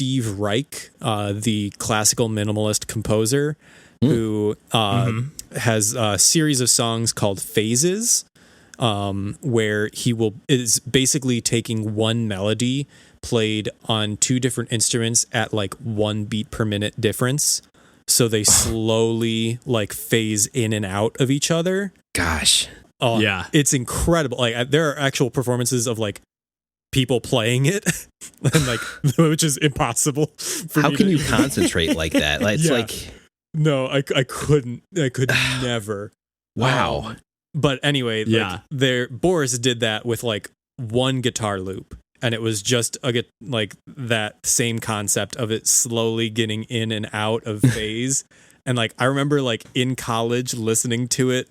Steve Reich, the classical minimalist composer, who has a series of songs called Phases, where he is basically taking one melody played on two different instruments at like 1 beat per minute difference. So they slowly like phase in and out of each other. Gosh. Oh, yeah. It's incredible. Like there are actual performances of like people playing it and like, which is impossible. How can you concentrate like that? Like, it's like, no, I could never. Wow. But anyway, Boris did that with like one guitar loop. And it was just like that same concept of it slowly getting in and out of phase. And like, I remember like in college listening to it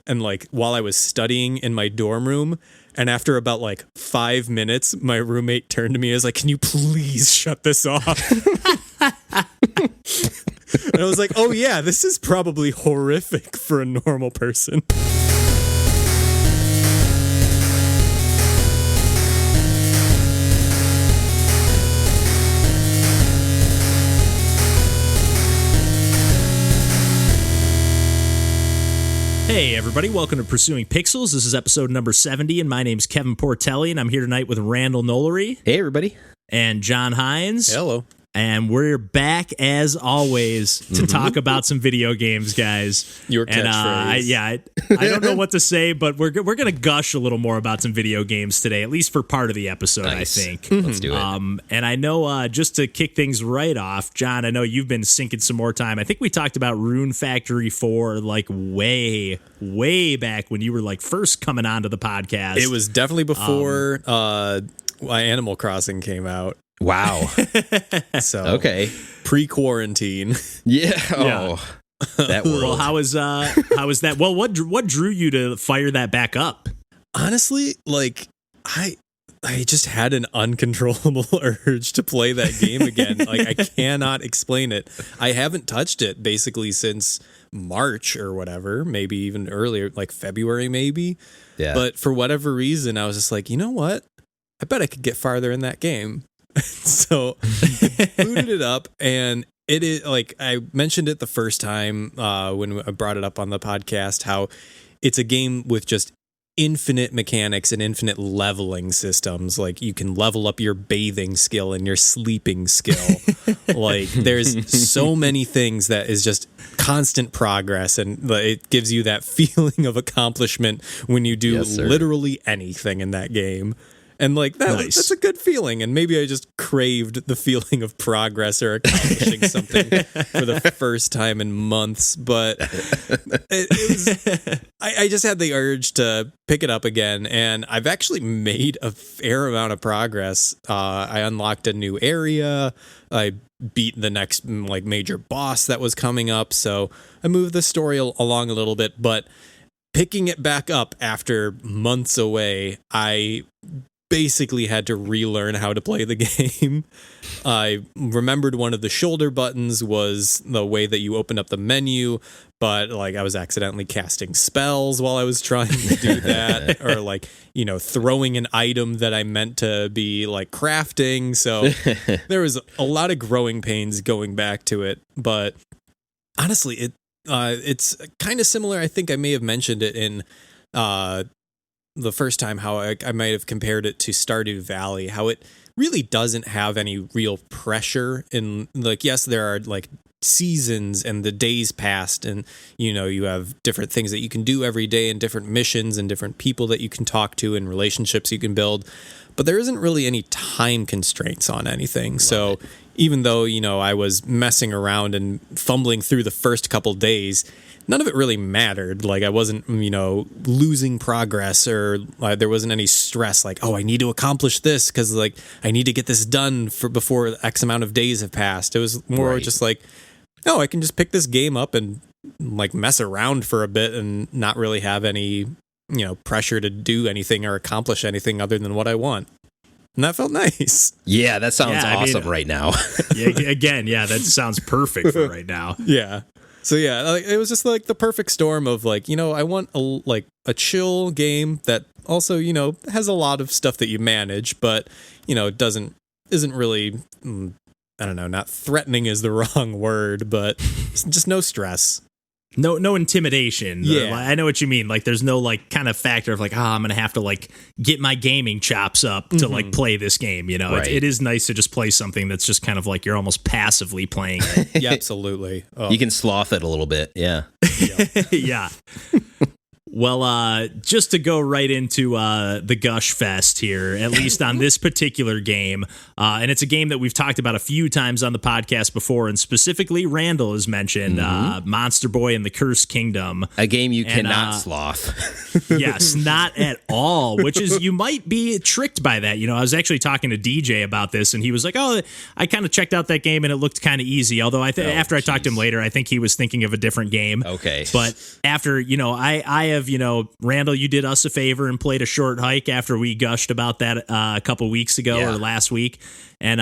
and like while I was studying in my dorm room. And after about like 5 minutes, my roommate turned to me and was like, "Can you please shut this off?" And I was like, "Oh yeah, this is probably horrific for a normal person." Hey everybody, welcome to Pursuing Pixels. This is episode number 70, and my name's Kevin Portelli, and I'm here tonight with Randall Nolery. Hey everybody. And John Hines. Hello. And we're back as always to talk about some video games, guys. Your catchphrase. I don't know what to say, but we're gonna gush a little more about some video games today, at least for part of the episode. Nice. I think. Let's do it. And I know just to kick things right off, John, I know you've been sinking some more time. I think we talked about Rune Factory 4 like way back when you were like first coming onto the podcast. It was definitely before Animal Crossing came out. Wow. So okay. Pre-quarantine. Yeah. Oh, that world. Well, how was that? Well, what drew you to fire that back up? Honestly, like I just had an uncontrollable urge to play that game again. Like I cannot explain it. I haven't touched it basically since March or whatever, maybe even earlier, like February maybe. Yeah. But for whatever reason, I was just like, you know what? I bet I could get farther in that game. So I booted it up, and it is like I mentioned it the first time when I brought it up on the podcast, how it's a game with just infinite mechanics and infinite leveling systems. Like you can level up your bathing skill and your sleeping skill. Like there's so many things that is just constant progress, and it gives you that feeling of accomplishment when you do literally anything in that game. And like that's a good feeling. And maybe I just craved the feeling of progress or accomplishing something for the first time in months. But I just had the urge to pick it up again. And I've actually made a fair amount of progress. I unlocked a new area. I beat the next like major boss that was coming up. So I moved the story along a little bit. But picking it back up after months away, I basically had to relearn how to play the game. I remembered one of the shoulder buttons was the way that you open up the menu, but like I was accidentally casting spells while I was trying to do that, or like, you know, throwing an item that I meant to be like crafting. So there was a lot of growing pains going back to it, but honestly, it's kind of similar. I think I may have mentioned it in the first time, how I might have compared it to Stardew Valley, how it really doesn't have any real pressure in, like, yes, there are like seasons and the days passed, and you know, you have different things that you can do every day and different missions and different people that you can talk to and relationships you can build, but there isn't really any time constraints on anything. So even though, you know, I was messing around and fumbling through the first couple days, none of it really mattered. Like I wasn't, you know, losing progress, or there wasn't any stress like, oh, I need to accomplish this because like I need to get this done before X amount of days have passed. It was more just like, oh, I can just pick this game up and like mess around for a bit and not really have any, you know, pressure to do anything or accomplish anything other than what I want. And that felt nice. Yeah, that sounds awesome right now. That sounds perfect for right now. Yeah. So yeah, like, it was just like the perfect storm of like, you know, I want a chill game that also, you know, has a lot of stuff that you manage, but you know, isn't really I don't know, not threatening is the wrong word, but just no stress. No intimidation. Yeah. I know what you mean. Like, there's no like kind of factor of like, I'm gonna have to like get my gaming chops up to like play this game. You know, Right. it is nice to just play something that's just kind of like you're almost passively playing it. Yeah, absolutely. Oh. You can sloth it a little bit. Yeah. Yeah. Well, just to go right into the Gush Fest here, at least on this particular game, and it's a game that we've talked about a few times on the podcast before, and specifically Randall has mentioned Monster Boy and the Cursed Kingdom. A game you cannot sloth. Yes, not at all, which is, you might be tricked by that. You know, I was actually talking to DJ about this, and he was like, oh, I kind of checked out that game, and it looked kind of easy. Although after I talked to him later, I think he was thinking of a different game. Okay. But after, you know, I have, you know, Randall, you did us a favor and played a short hike after we gushed about that a couple weeks ago or last week. And,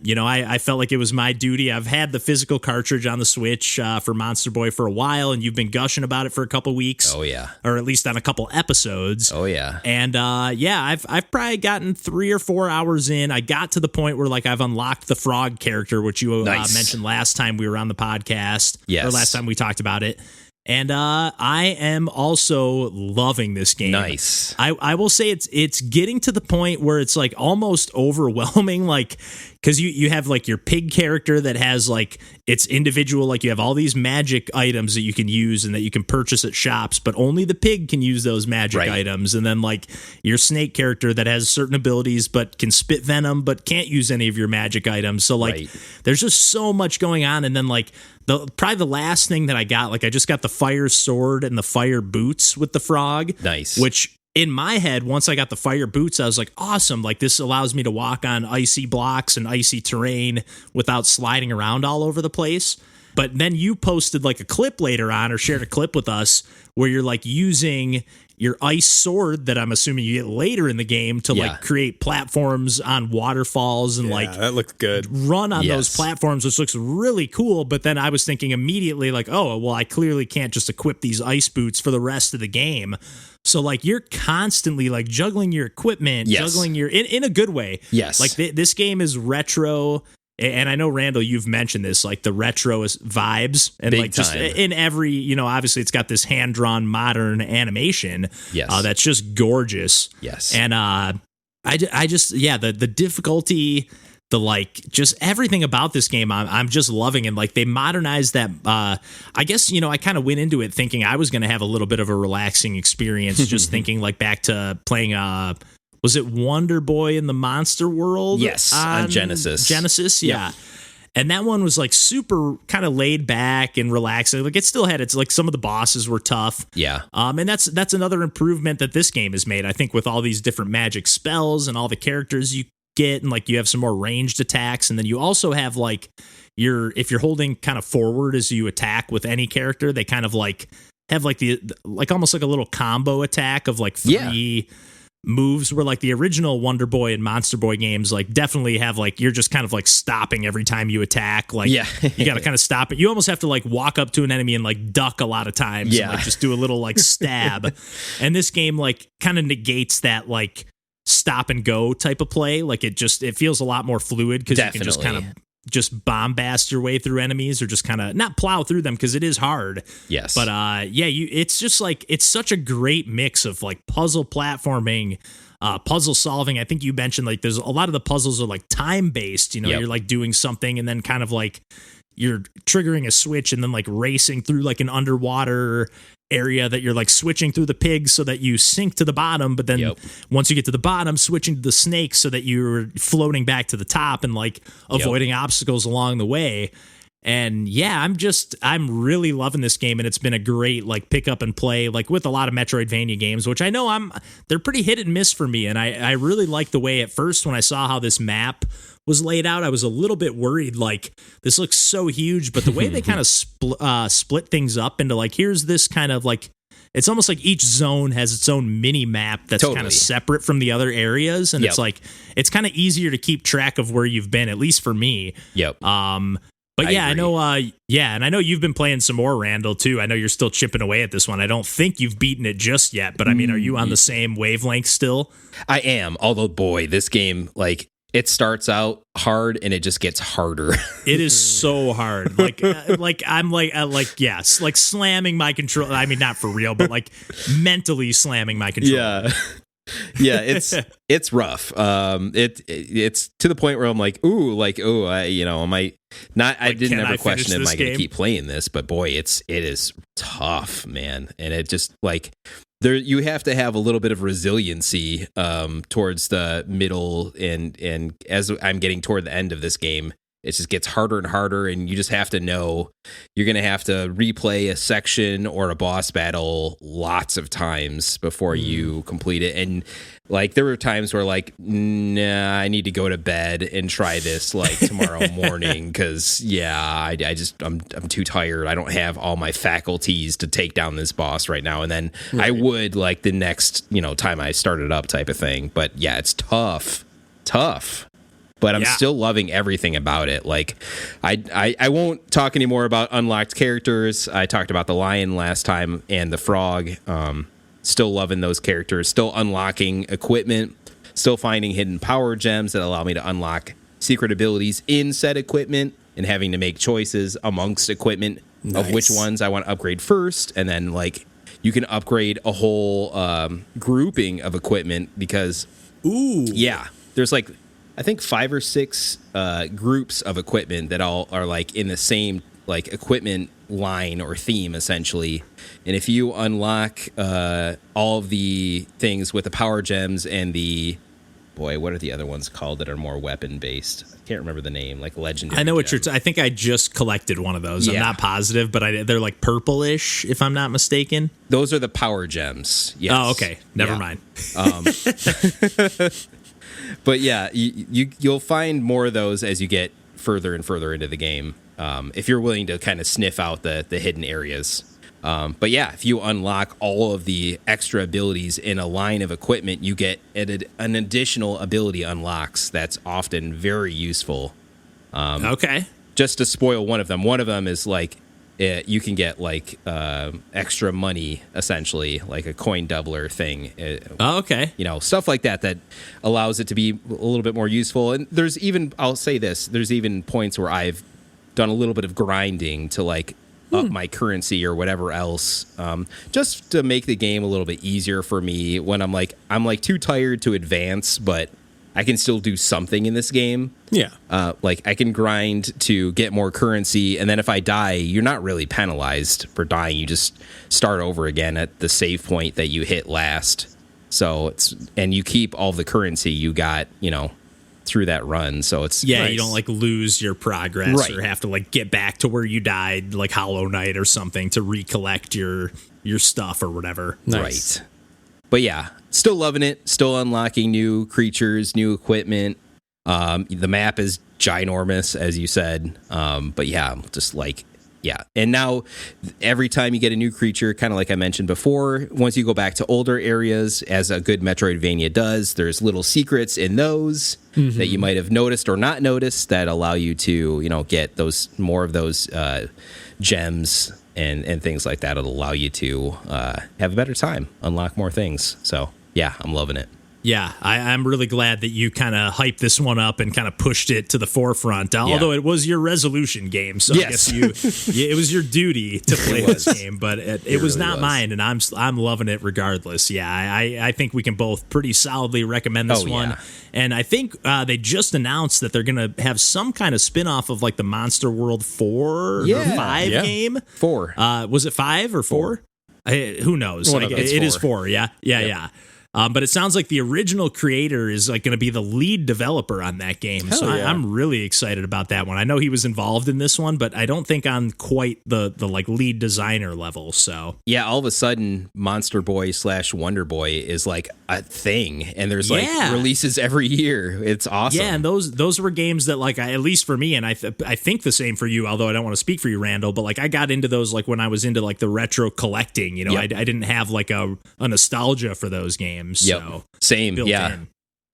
you know, I felt like it was my duty. I've had the physical cartridge on the Switch for Monster Boy for a while, and you've been gushing about it for a couple weeks. Oh, yeah. Or at least on a couple episodes. Oh, yeah. And, I've probably gotten 3 or 4 hours in. I got to the point where, like, I've unlocked the frog character, which you mentioned last time we were on the podcast. Yes. Or last time we talked about it. And I am also loving this game. Nice. I will say it's getting to the point where it's like almost overwhelming, like, because you have like your pig character that has like its individual, like you have all these magic items that you can use and that you can purchase at shops, but only the pig can use those magic items. And then like your snake character that has certain abilities but can spit venom but can't use any of your magic items. So like there's just so much going on. And then like probably the last thing that I got, like I just got the fire sword and the fire boots with the frog. Nice. Which in my head, once I got the fire boots, I was like, awesome. Like this allows me to walk on icy blocks and icy terrain without sliding around all over the place. But then you posted like a clip later on, or shared a clip with us where you're like using your ice sword that I'm assuming you get later in the game to like create platforms on waterfalls and like that looked good. Run on those platforms, which looks really cool. But then I was thinking immediately like, oh, well, I clearly can't just equip these ice boots for the rest of the game. So like you're constantly like juggling your equipment, juggling your in a good way. Yes. Like this game is retro. And I know, Randall, you've mentioned this, like the retro vibes and big like just time. In every, you know, obviously it's got this hand drawn modern animation. Yes. That's just gorgeous. Yes. And I just, the difficulty, the like just everything about this game I'm just loving. And like they modernized that. I guess, you know, I kind of went into it thinking I was going to have a little bit of a relaxing experience, just thinking like back to playing was it Wonder Boy in the Monster World? Yes, on Genesis. Genesis, yeah. Yep. And that one was like super kind of laid back and relaxing. Like it still had its like some of the bosses were tough. Yeah. And that's another improvement that this game has made. I think with all these different magic spells and all the characters you get, and like you have some more ranged attacks, and then you also have like if you're holding kind of forward as you attack with any character, they kind of like have like the like almost like a little combo attack of like three moves, where like the original Wonder Boy and Monster Boy games like definitely have like you're just kind of like stopping every time you attack. Like you got to kind of stop it. You almost have to like walk up to an enemy and like duck a lot of times and like just do a little like stab. And this game like kind of negates that like stop and go type of play. Like it feels a lot more fluid because you can just kind of just bombast your way through enemies, or just kind of not plow through them because it is hard. Yes. But it's just like it's such a great mix of like puzzle platforming, puzzle solving. I think you mentioned like there's a lot of the puzzles are like time based, you know, you're like doing something and then kind of like you're triggering a switch and then like racing through like an underwater area that you're like switching through the pigs so that you sink to the bottom, but then once you get to the bottom, switching to the snakes so that you're floating back to the top and like avoiding obstacles along the way. And I'm really loving this game, and it's been a great like pick up and play, like with a lot of Metroidvania games, which I know they're pretty hit and miss for me. And I really like the way at first when I saw how this map was laid out, I was a little bit worried, like this looks so huge, but the way they kind of split things up into like, here's this kind of like, it's almost like each zone has its own mini map that's kind of separate from the other areas. And it's like, it's kind of easier to keep track of where you've been, at least for me. But I know, and I know you've been playing some more, Randall, too. I know you're still chipping away at this one. I don't think you've beaten it just yet, but I mean, are you on the same wavelength still? I am, although boy, this game, like, it starts out hard and it just gets harder. It is so hard. Yes, like slamming my control. I mean, not for real, but like mentally slamming my control. Yeah, it's rough. It's to the point where I'm like, I might not. I didn't ever question, am I going to keep playing this? But boy, it is tough, man. And it just like there, you have to have a little bit of resiliency towards the middle, and as I'm getting toward the end of this game, it just gets harder and harder, and you just have to know you're going to have to replay a section or a boss battle lots of times before you complete it. And like there were times where like, nah, I need to go to bed and try this like tomorrow morning because I'm too tired. I don't have all my faculties to take down this boss right now. And then I would like the next time I started up type of thing. But yeah, it's tough. But I'm still loving everything about it. Like, I won't talk anymore about unlocked characters. I talked about the lion last time and the frog. Still loving those characters. Still unlocking equipment. Still finding hidden power gems that allow me to unlock secret abilities in said equipment and having to make choices amongst equipment of which ones I want to upgrade first. And then, like, you can upgrade a whole grouping of equipment because, there's like, I think 5 or 6 groups of equipment that all are like in the same like equipment line or theme essentially. And if you unlock all of the things with the power gems and what are the other ones called that are more weapon based? I can't remember the name, like legendary. I know what I think I just collected one of those. I'm not positive, but they're like purplish if I'm not mistaken. Those are the power gems. Yes. Oh, okay. Never mind. But yeah, you'll find more of those as you get further and further into the game, if you're willing to kind of sniff out the hidden areas. But yeah, if you unlock all of the extra abilities in a line of equipment, you get an additional ability unlocks that's often very useful. Just to spoil one of them is like you can get like extra money, essentially, like a coin doubler thing. Stuff like that allows it to be a little bit more useful. And there's even, I'll say this, there's even points where I've done a little bit of grinding to like up my currency or whatever else, just to make the game a little bit easier for me when I'm too tired to advance, but I can still do something in this game. Yeah. Like I can grind to get more currency, and then if I die, you're not really penalized for dying. You just start over again at the save point that you hit last. So and you keep all the currency you got, through that run. So it's nice. You don't like lose your progress or have to like get back to where you died, like Hollow Knight or something, to recollect your stuff or whatever. Nice. Right. But yeah, still loving it. Still unlocking new creatures, new equipment. The map is ginormous, as you said. But yeah, just like, yeah. And now every time you get a new creature, kind of like I mentioned before, once you go back to older areas, as a good Metroidvania does, there's little secrets in those that you might have noticed or not noticed that allow you to, get more of those gems and things like that. It'll allow you to have a better time, unlock more things. So yeah, I'm loving it. Yeah, I'm really glad that you kind of hyped this one up and kind of pushed it to the forefront. Although it was your resolution game, so yes. I guess it was your duty to play this game, but it was really not mine, and I'm loving it regardless. Yeah, I think we can both pretty solidly recommend this one. Yeah. And I think they just announced that they're going to have some kind of spin-off of like the Monster World 4 or 5 game. 4. Was it 5 or 4? Who knows? Like, it is 4. Yeah. But it sounds like the original creator is like going to be the lead developer on that game. Hell so yeah. I'm really excited about that one. I know he was involved in this one, but I don't think on quite the like lead designer level. So yeah, all of a sudden Monster Boy / Wonder Boy is like a thing, and there's like releases every year. It's awesome. Yeah, and those were games that like at least for me, and I think the same for you. Although I don't want to speak for you, Randall, but like I got into those like when I was into like the retro collecting. I didn't have like a nostalgia for those games. Yep. So same. Yeah.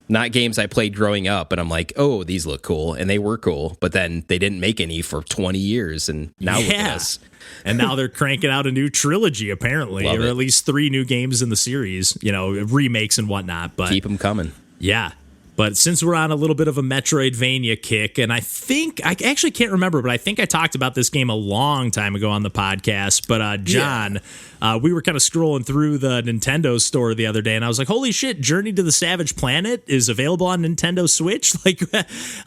Not games I played growing up, but I'm like, oh, these look cool. And they were cool. But then they didn't make any for 20 years. And now look at us. And now they're cranking out a new trilogy, apparently, or at least 3 new games in the series, remakes and whatnot. But keep them coming. Yeah. But since we're on a little bit of a Metroidvania kick, and I actually can't remember, but I think I talked about this game a long time ago on the podcast. But John, we were kind of scrolling through the Nintendo store the other day, and I was like, holy shit, Journey to the Savage Planet is available on Nintendo Switch. Like,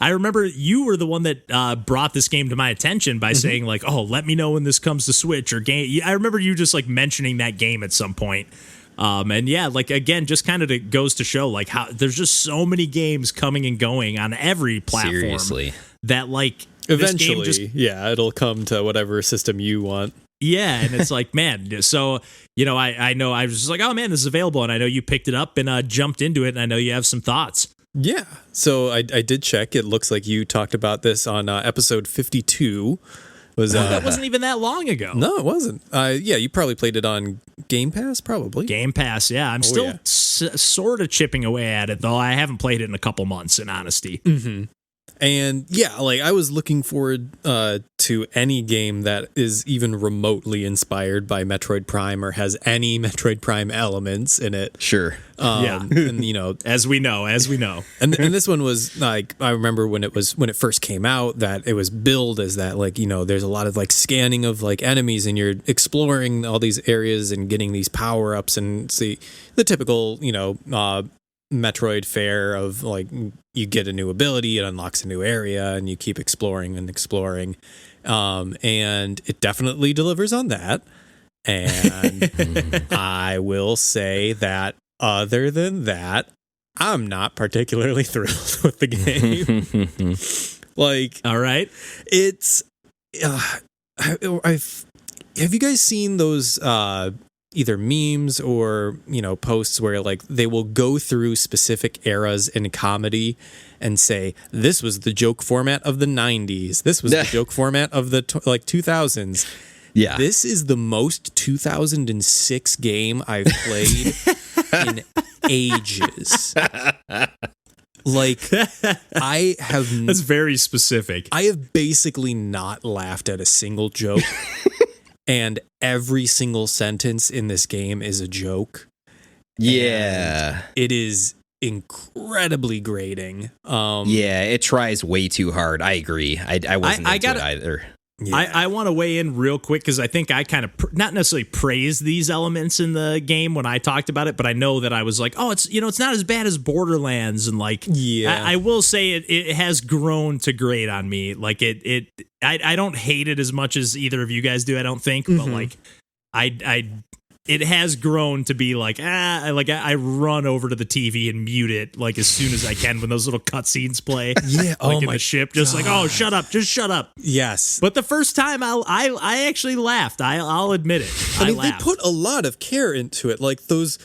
I remember you were the one that brought this game to my attention by saying, like, oh, let me know when this comes to Switch or game. I remember you just like mentioning that game at some point. And yeah, like again, just kind of goes to show like how there's just so many games coming and going on every platform. Seriously. That like eventually, it'll come to whatever system you want. Yeah, and it's like, man, so I know I was just like, oh man, this is available, and I know you picked it up and jumped into it, and I know you have some thoughts. Yeah, so I did check. It looks like you talked about this on episode 52. That wasn't even that long ago. No, it wasn't. Yeah, you probably played it on Game Pass, probably. Game Pass, yeah. I'm still sort of chipping away at it, though. I haven't played it in a couple months, in honesty. Mm-hmm. And yeah, like I was looking forward to any game that is even remotely inspired by Metroid Prime or has any Metroid Prime elements in it. Sure. And as we know. And this one was like, I remember when it first came out that it was billed as that, like, there's a lot of like scanning of like enemies and you're exploring all these areas and getting these power ups and see the typical, Metroid fare of like you get a new ability, it unlocks a new area, and you keep exploring and exploring. And it definitely delivers on that. And I will say that other than that, I'm not particularly thrilled with the game. Like, all right, it's have you guys seen those either memes or posts where like they will go through specific eras in comedy and say this was the joke format of the 90s, this was the joke format of the 2000s. Yeah, this is the most 2006 game I've played in ages. Like, I have... That's very specific. I have basically not laughed at a single joke. And every single sentence in this game is a joke. Yeah. And it is incredibly grating. Yeah, it tries way too hard. I agree. I wasn't into it either. Yeah. I want to weigh in real quick because I think I kind of not necessarily praised these elements in the game when I talked about it, but I know that I was like, oh, it's it's not as bad as Borderlands, and like, yeah, I will say it has grown to grate on me. Like I don't hate it as much as either of you guys do. I don't think, but like it has grown to be like, I run over to the TV and mute it like as soon as I can when those little cutscenes play. Yeah, like in the ship, just like, oh, shut up, just shut up. Yes, but the first time I actually laughed. I'll admit it. I mean, they put a lot of care into it, like those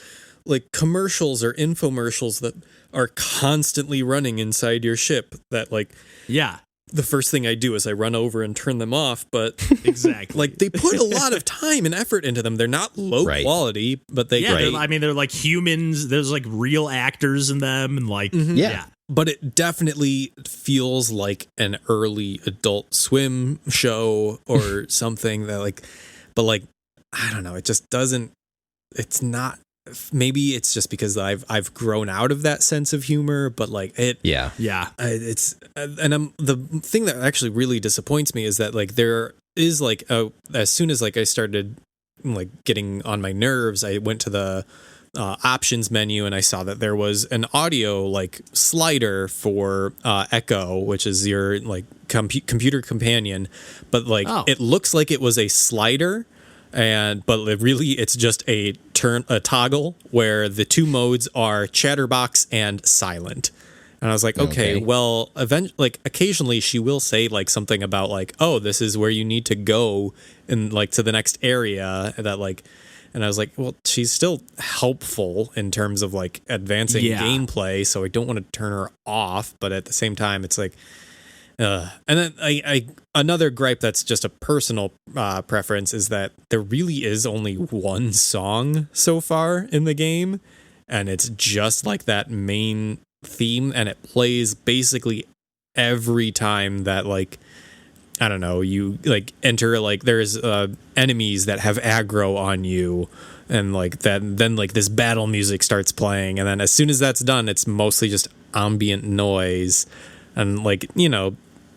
like commercials or infomercials that are constantly running inside your ship. That like, yeah. The first thing I do is I run over and turn them off, but exactly, like they put a lot of time and effort into them. They're not low quality, but they they're like humans. There's like real actors in them, and like yeah. But it definitely feels like an early Adult Swim show or something that like, but like I don't know, it just doesn't. It's not. Maybe it's just because I've grown out of that sense of humor, but like it, yeah. It's and the thing that actually really disappoints me is that like there is like as soon as like I started like getting on my nerves, I went to the options menu and I saw that there was an audio like slider for Echo, which is your like computer companion, but like it looks like it was a slider. But it's just a toggle where the two modes are chatterbox and silent. And I was like, okay. Well, occasionally she will say like something about like, oh, this is where you need to go and like to the next area that like, and I was like, well, she's still helpful in terms of like advancing gameplay. So I don't want to turn her off, but at the same time, it's like, and then I another gripe that's just a personal preference is that there really is only one song so far in the game, and it's just like that main theme, and it plays basically every time that like I don't know you like enter like there's enemies that have aggro on you. And like that, then like this battle music starts playing, and then as soon as that's done, it's mostly just ambient noise. And like, you know,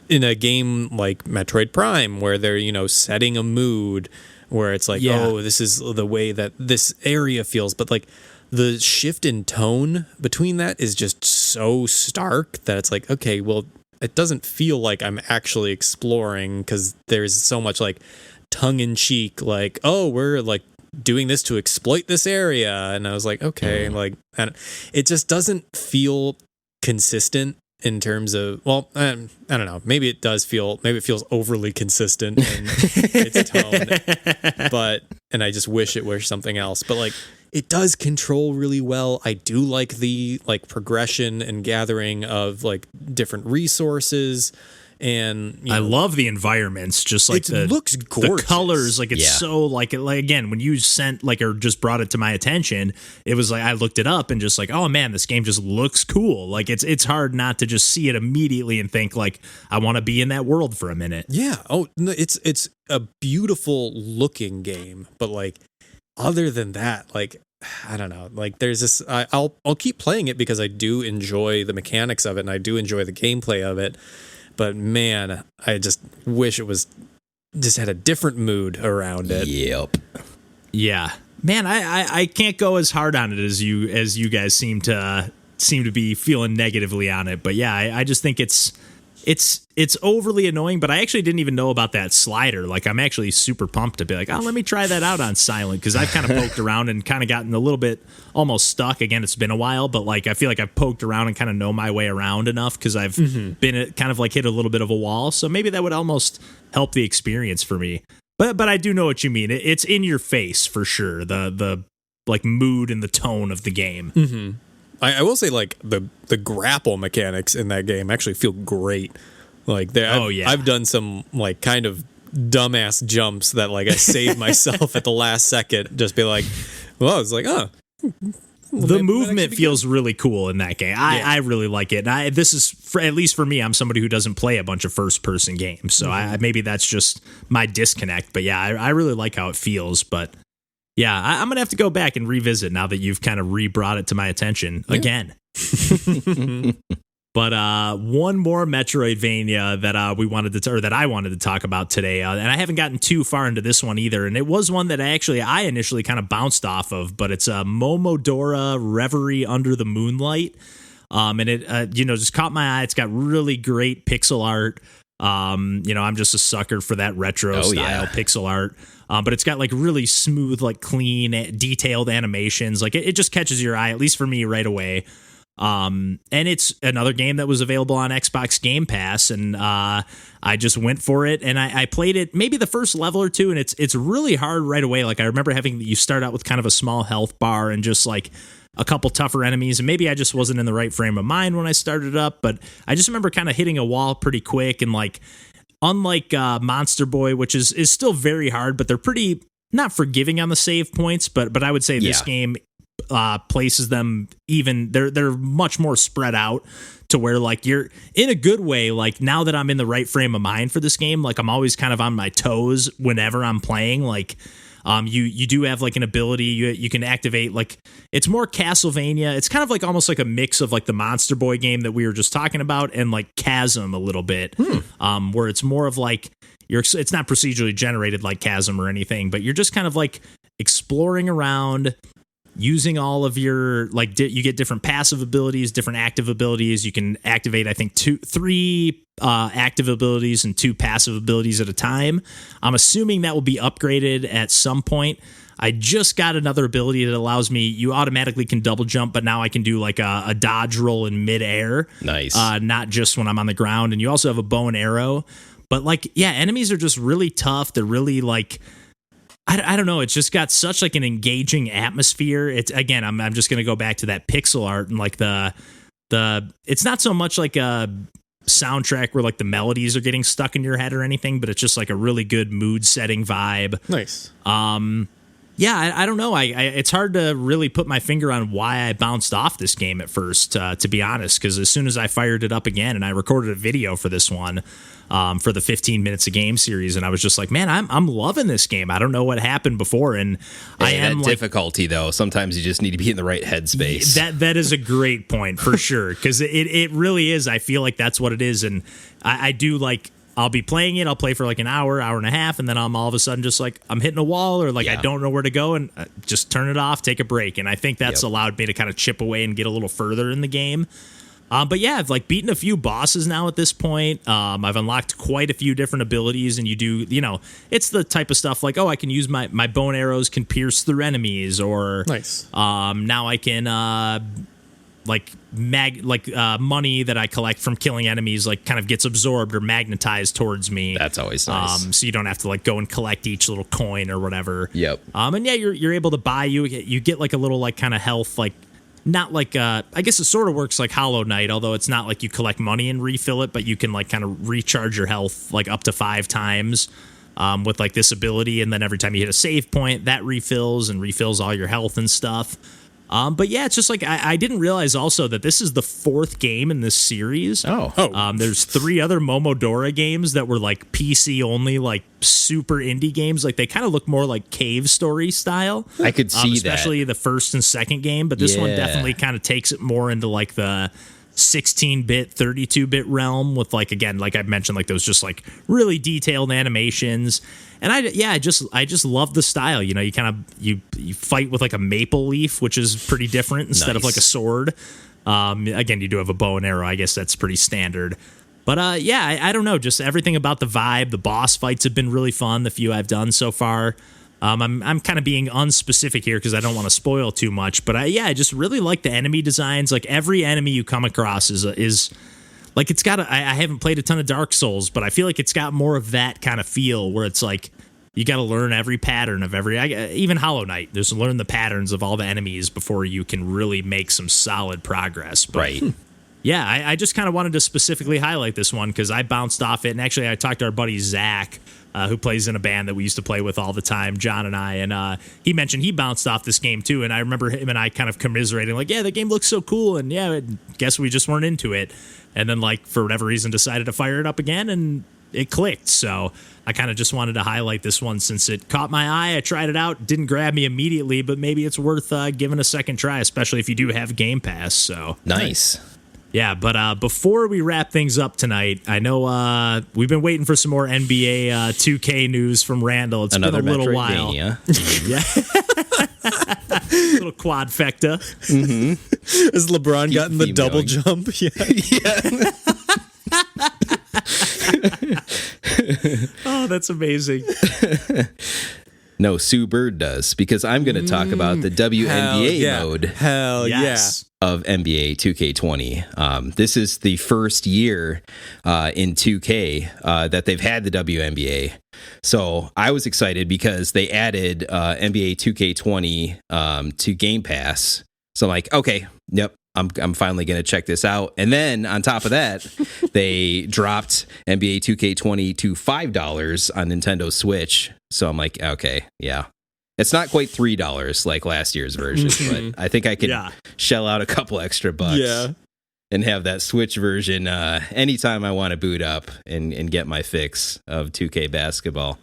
in a game like Metroid Prime where they're, you know, setting a mood where it's like, oh, this is the way that this area feels. But like the shift in tone between that is just so stark that it's like, okay, well, it doesn't feel like I'm actually exploring because there's so much like tongue-in-cheek, like, oh, we're like doing this to exploit this area. And I was like, okay, like, and it just doesn't feel consistent in terms of, well, I don't know, maybe it feels overly consistent in its tone, but, and I just wish it were something else, but like, it does control really well. I do like the like progression and gathering of like different resources. And I love the environments, just like it looks gorgeous. The colors, like it's so like again, when you sent like or just brought it to my attention, it was like I looked it up and just like, oh man, this game just looks cool. Like it's hard not to just see it immediately and think like I want to be in that world for a minute. Yeah. Oh, it's a beautiful looking game, but like other than that, like I don't know, like there's this. I'll keep playing it because I do enjoy the mechanics of it and I do enjoy the gameplay of it. But man, I just wish it was just had a different mood around it. Yep. Yeah, man, I can't go as hard on it as you guys seem to be feeling negatively on it. But yeah, I just think it's overly annoying. But I actually didn't even know about that slider. Like I'm actually super pumped to be like, oh, let me try that out on silent because I've kind of poked around and kind of gotten a little bit almost stuck. Again, it's been a while, but like I feel like I've poked around and kind of know my way around enough because I've been kind of like hit a little bit of a wall. So maybe that would almost help the experience for me. But I do know what you mean. It's in your face for sure. The like mood and the tone of the game. Mm-hmm. I will say, like, the grapple mechanics in that game actually feel great. Like, I've done some, like, kind of dumbass jumps that, like, I saved myself at the last second. Just be like, well, it's like, oh. The movement feels really cool in that game. I really like it. And this is, at least for me, I'm somebody who doesn't play a bunch of first-person games. So maybe that's just my disconnect. But, yeah, I really like how it feels. But... yeah, I'm going to have to go back and revisit now that you've kind of re-brought it to my attention again. But one more Metroidvania that I wanted to talk about today, and I haven't gotten too far into this one either, and it was one that I initially kind of bounced off of, but it's Momodora Reverie Under the Moonlight, and it just caught my eye. It's got really great pixel art. I'm just a sucker for that retro style pixel art. But it's got like really smooth, like clean, detailed animations. Like it just catches your eye, at least for me, right away. And it's another game that was available on Xbox Game Pass, and I just went for it and I played it maybe the first level or two, and it's really hard right away. Like I remember you start out with kind of a small health bar and just like a couple tougher enemies, and maybe I just wasn't in the right frame of mind when I started up, but I just remember kind of hitting a wall pretty quick, and like unlike Monster Boy, which is still very hard, but they're pretty not forgiving on the save points, but I would say this game places them even, they're much more spread out to where like you're in a good way. Like now that I'm in the right frame of mind for this game, like I'm always kind of on my toes whenever I'm playing. Like you do have like an ability you can activate, like it's more Castlevania. It's kind of like almost like a mix of like the Monster Boy game that we were just talking about and like Chasm a little bit, where it's more of like it's not procedurally generated like Chasm or anything, but you're just kind of like exploring around, using all of your like you get different passive abilities, different active abilities. You can activate I think 3 active abilities and 2 passive abilities at a time. I'm assuming that will be upgraded at some point. I just got another ability that allows me, you automatically can double jump, but now I can do like a dodge roll in midair. Nice. Not just when I'm on the ground. And you also have a bow and arrow. But like, yeah, enemies are just really tough. They're really like, I don't know. It's just got such like an engaging atmosphere. It's again, I'm just going to go back to that pixel art and like the it's not so much like a soundtrack where like the melodies are getting stuck in your head or anything, but it's just like a really good mood setting vibe. Nice. Yeah, I don't know. It's hard to really put my finger on why I bounced off this game at first, to be honest, because as soon as I fired it up again and I recorded a video for this one, for the 15 minutes a game series, and I was just like, man, I'm loving this game. I don't know what happened before, and I am that difficulty though. Sometimes you just need to be in the right headspace. That is a great point for sure, because it really is. I feel like that's what it is, and I do like. I'll be playing it. I'll play for like an hour and a half, and then I'm all of a sudden just like I'm hitting a wall, or like I don't know where to go, and just turn it off, take a break, and I think that's allowed me to kind of chip away and get a little further in the game. But yeah, I've like beaten a few bosses now at this point. I've unlocked quite a few different abilities, and you do, it's the type of stuff like, oh, I can use my bow and arrows can pierce through enemies, or nice. Now I can money that I collect from killing enemies like kind of gets absorbed or magnetized towards me. That's always nice. So you don't have to like go and collect each little coin or whatever. Yep. And yeah, you're able to buy you get like a little like kind of health, like not like I guess it sort of works like Hollow Knight, although it's not like you collect money and refill it, but you can like kind of recharge your health like up to 5 times with like this ability, and then every time you hit a save point, that refills all your health and stuff. But yeah, it's just like I didn't realize also that this is the 4th game in this series. There's 3 other Momodora games that were like PC only, like super indie games. Like they kind of look more like cave story style. I could see especially the first and second game, but this one definitely kind of takes it more into like the 16-bit, 32-bit realm with like, again, like I mentioned, like those just like really detailed animations. And I just love the style. You kind of you fight with like a maple leaf, which is pretty different instead of like a sword. Again, you do have a bow and arrow. I guess that's pretty standard. But I don't know. Just everything about the vibe. The boss fights have been really fun. The few I've done so far. I'm kind of being unspecific here because I don't want to spoil too much. But I just really like the enemy designs. Like every enemy you come across is like it's got. I haven't played a ton of Dark Souls, but I feel like it's got more of that kind of feel where it's like you got to learn every pattern of even Hollow Knight. Just learn the patterns of all the enemies before you can really make some solid progress. But, right. Yeah, I just kind of wanted to specifically highlight this one because I bounced off it, and actually I talked to our buddy Zach, who plays in a band that we used to play with all the time, John and I, and he mentioned he bounced off this game too, and I remember him and I kind of commiserating, like, yeah, the game looks so cool, and yeah, guess we just weren't into it, and then like for whatever reason decided to fire it up again, and it clicked. So I kind of just wanted to highlight this one since it caught my eye. I tried it out, didn't grab me immediately, but maybe it's worth giving a second try, especially if you do have Game Pass. So nice. Yeah, but before we wrap things up tonight, I know we've been waiting for some more NBA 2K news from Randall. It's Another been a little while. Yeah. Little quadfecta. Mm-hmm. Has LeBron gotten the double jump? Yeah. Oh, that's amazing. No, Sue Bird does, because I'm going to talk about the WNBA mode. Hell yes. Of NBA 2K20. This is the first year in 2K that they've had the WNBA. So I was excited because they added NBA 2K20 to Game Pass. So I'm like, okay, yep. I'm finally going to check this out. And then on top of that, they dropped NBA 2K20 to $5 on Nintendo Switch. So I'm like, okay, yeah. It's not quite $3 like last year's version, but I think I could shell out a couple extra bucks and have that Switch version anytime I want to boot up and get my fix of 2K basketball.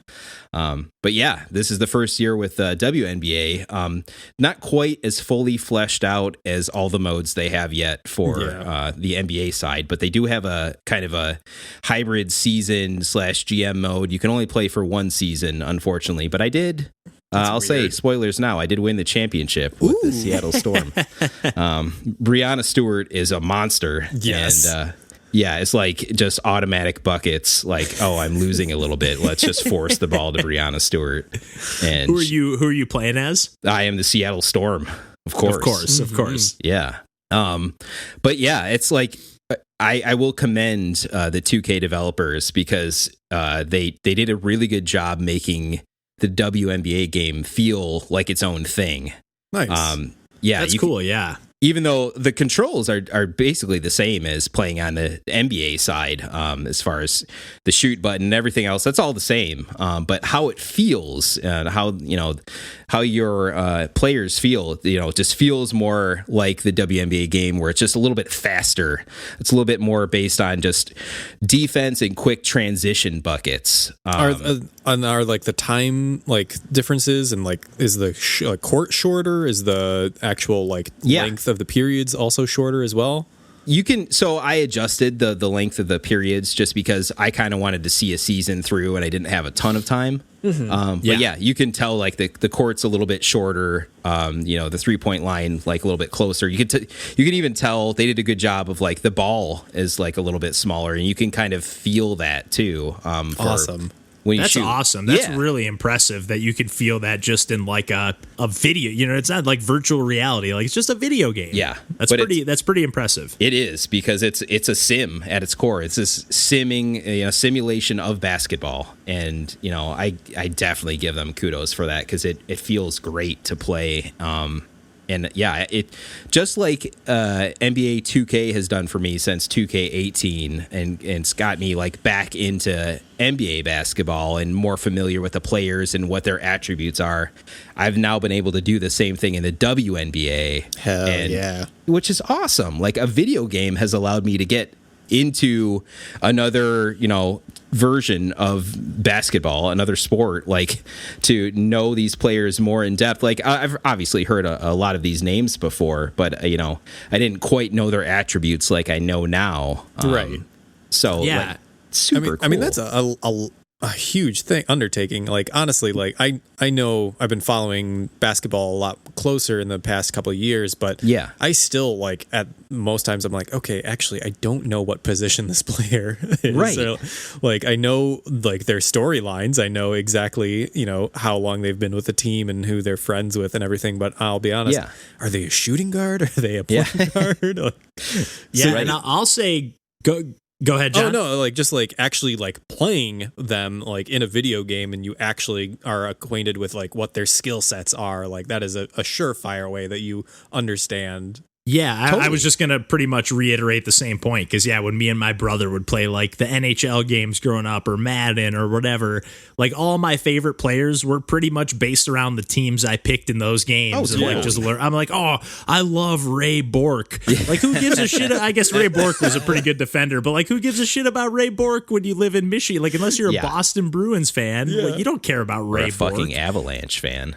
But yeah, this is the first year with WNBA. Not quite as fully fleshed out as all the modes they have yet for the NBA side, but they do have a kind of a hybrid season / GM mode. You can only play for one season, unfortunately, but I did. I'll say spoilers now. I did win the championship with the Seattle Storm. Breanna Stewart is a monster. Yes. And it's like just automatic buckets. Like, oh, I'm losing a little bit. Let's just force the ball to Breanna Stewart. And who are you playing as? I am the Seattle Storm, of course. Of course. Yeah. But yeah, it's like I will commend the 2K developers because they did a really good job making the WNBA game feel like its own thing. Nice. That's cool. Yeah. even though the controls are basically the same as playing on the NBA side, as far as the shoot button and everything else, that's all the same. But how it feels and how your players feel, just feels more like the WNBA game, where it's just a little bit faster. It's a little bit more based on just defense and quick transition buckets. Are like the time like differences, and like is the court shorter? Is the actual length of the periods also shorter as well? So I adjusted the length of the periods just because I kind of wanted to see a season through and I didn't have a ton of time. But yeah, you can tell like the court's a little bit shorter. The 3-point line like a little bit closer. You can even tell they did a good job of like the ball is like a little bit smaller, and you can kind of feel that too. Awesome. That's awesome. That's really impressive that you can feel that just in like a video. It's not like virtual reality. Like it's just a video game. Yeah, that's pretty impressive. It is, because it's a sim at its core. It's this simulation of basketball, and I definitely give them kudos for that, because it feels great to play. And yeah, it just like NBA2K has done for me since 2K18, and it's got me like back into NBA basketball and more familiar with the players and what their attributes are. I've now been able to do the same thing in the WNBA. Hell yeah. Which is awesome. Like a video game has allowed me to get into another, version of basketball, another sport, like to know these players more in depth. Like I've obviously heard a lot of these names before, but I didn't quite know their attributes like I know now. Right. So yeah, super cool. I mean that's a huge undertaking. Like honestly, like I know I've been following basketball a lot closer in the past couple of years, but yeah, I still like at most times I'm like, okay, actually I don't know what position this player is. Right. So, like I know like their storylines, I know exactly, how long they've been with the team and who they're friends with and everything, but I'll be honest, are they a shooting guard? Are they a point guard? And I'll say Go ahead, John. Oh no, like just like actually like playing them like in a video game, and you actually are acquainted with like what their skill sets are. Like that is a surefire way that you understand. Yeah, Totally. I was just going to pretty much reiterate the same point, because, when me and my brother would play, like, the NHL games growing up, or Madden, or whatever, like, all my favorite players were pretty much based around the teams I picked in those games. Oh, like, just learn. I'm like, I love Ray Bork. Like, who gives a shit? I guess Ray Bork was a pretty good defender, but, like, who gives a shit about Ray Bork when you live in Michigan? Like, unless you're a Boston Bruins fan, like, you don't care about Ray Bork. Fucking Avalanche fan.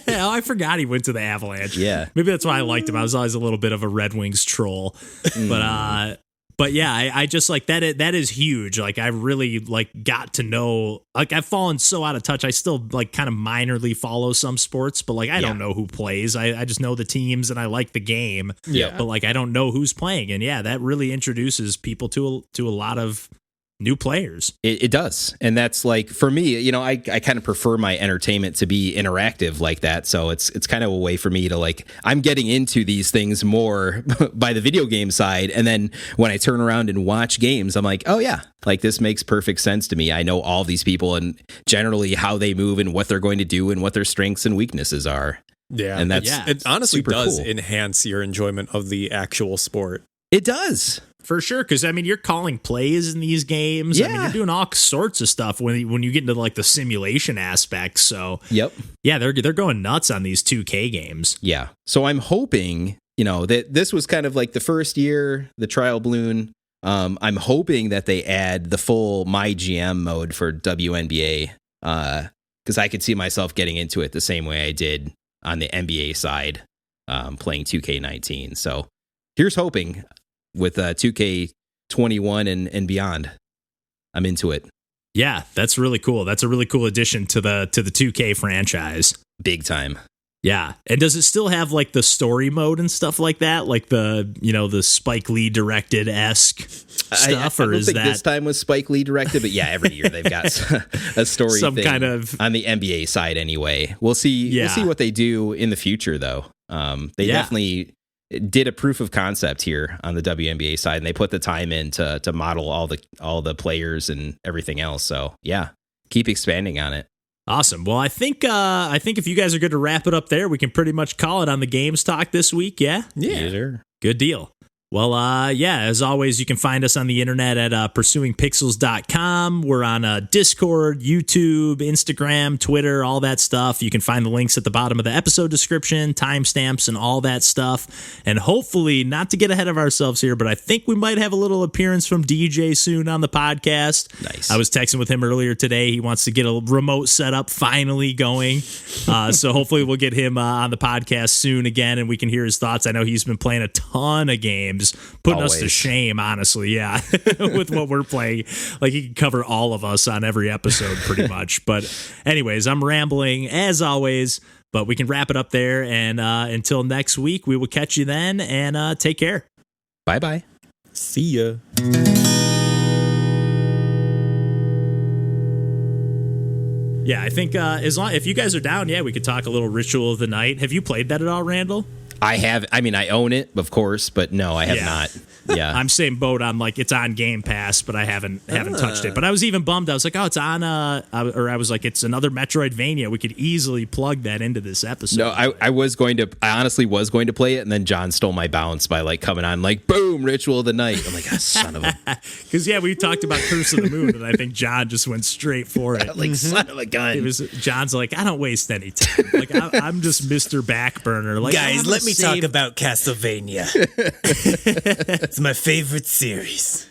I forgot he went to the Avalanche. Yeah. Maybe that's why I liked him. I was always a little bit of a Red Wings troll, but yeah, I just like that. That is huge. Like I really like got to know. Like I've fallen so out of touch. I still like kind of minorly follow some sports, but like I don't know who plays. I just know the teams and I like the game. Yeah, but like I don't know who's playing, and that really introduces people to a lot of new players. It does. And that's like, for me, I kind of prefer my entertainment to be interactive like that. So it's kind of a way for me to like, I'm getting into these things more by the video game side. And then when I turn around and watch games, I'm like, oh yeah, like this makes perfect sense to me. I know all these people and generally how they move and what they're going to do and what their strengths and weaknesses are. Yeah. And that's it honestly does cool. enhance your enjoyment of the actual sport. It does. For sure, because I mean, you're calling plays in these games. Yeah. I mean, you're doing all sorts of stuff when you get into like the simulation aspects. So, yep, yeah, they're going nuts on these 2K games. Yeah, so I'm hoping that this was kind of like the first year, the trial balloon. I'm hoping that they add the full My GM mode for WNBA, because I could see myself getting into it the same way I did on the NBA side, playing 2K19. So here's hoping. With 2K21 and beyond, I'm into it. Yeah, that's really cool. That's a really cool addition to the 2K franchise. Big time. Yeah, and does it still have like the story mode and stuff like that, like the Spike Lee directed esque stuff, or is that this time was Spike Lee directed? But yeah, every year they've got a story, some thing kind of on the NBA side anyway. We'll see. Yeah. We'll see what they do in the future, though. They definitely did a proof of concept here on the WNBA side, and they put the time in to model all the players and everything else. So yeah, keep expanding on it. Awesome. Well, I think if you guys are good to wrap it up there, we can pretty much call it on the games talk this week. Yeah. Yeah. Sure. Good deal. Well, yeah, as always, you can find us on the internet at pursuingpixels.com. We're on Discord, YouTube, Instagram, Twitter, all that stuff. You can find the links at the bottom of the episode description, timestamps, and all that stuff. And hopefully, not to get ahead of ourselves here, but I think we might have a little appearance from DJ soon on the podcast. Nice. I was texting with him earlier today. He wants to get a remote setup finally going. So hopefully we'll get him on the podcast soon again, and we can hear his thoughts. I know he's been playing a ton of games. Putting us to shame, honestly, yeah, with what we're playing. Like, he can cover all of us on every episode pretty much. But anyways, I'm rambling as always, but we can wrap it up there. And until next week, we will catch you then, and take care. Bye-bye. See ya. Yeah, I think if you guys are down, yeah, we could talk a little Ritual of the Night. Have you played that at all, Randall? I have. I mean, I own it, of course, but no, I have not. Yeah, I'm same boat on, like, it's on Game Pass, but I haven't touched it. But I was even bummed. I was like, oh, it's on or I was like, it's another Metroidvania. We could easily plug that into this episode. No, I honestly was going to play it, and then John stole my bounce by, like, coming on like, boom, Ritual of the Night. I'm like, oh, son of a. Because yeah, we talked about Curse of the Moon, and I think John just went straight for it. Like, son of a gun. John's like, I don't waste any time. Like, I'm just Mr. Backburner. Like, guys, let me talk about Castlevania. It's my favorite series.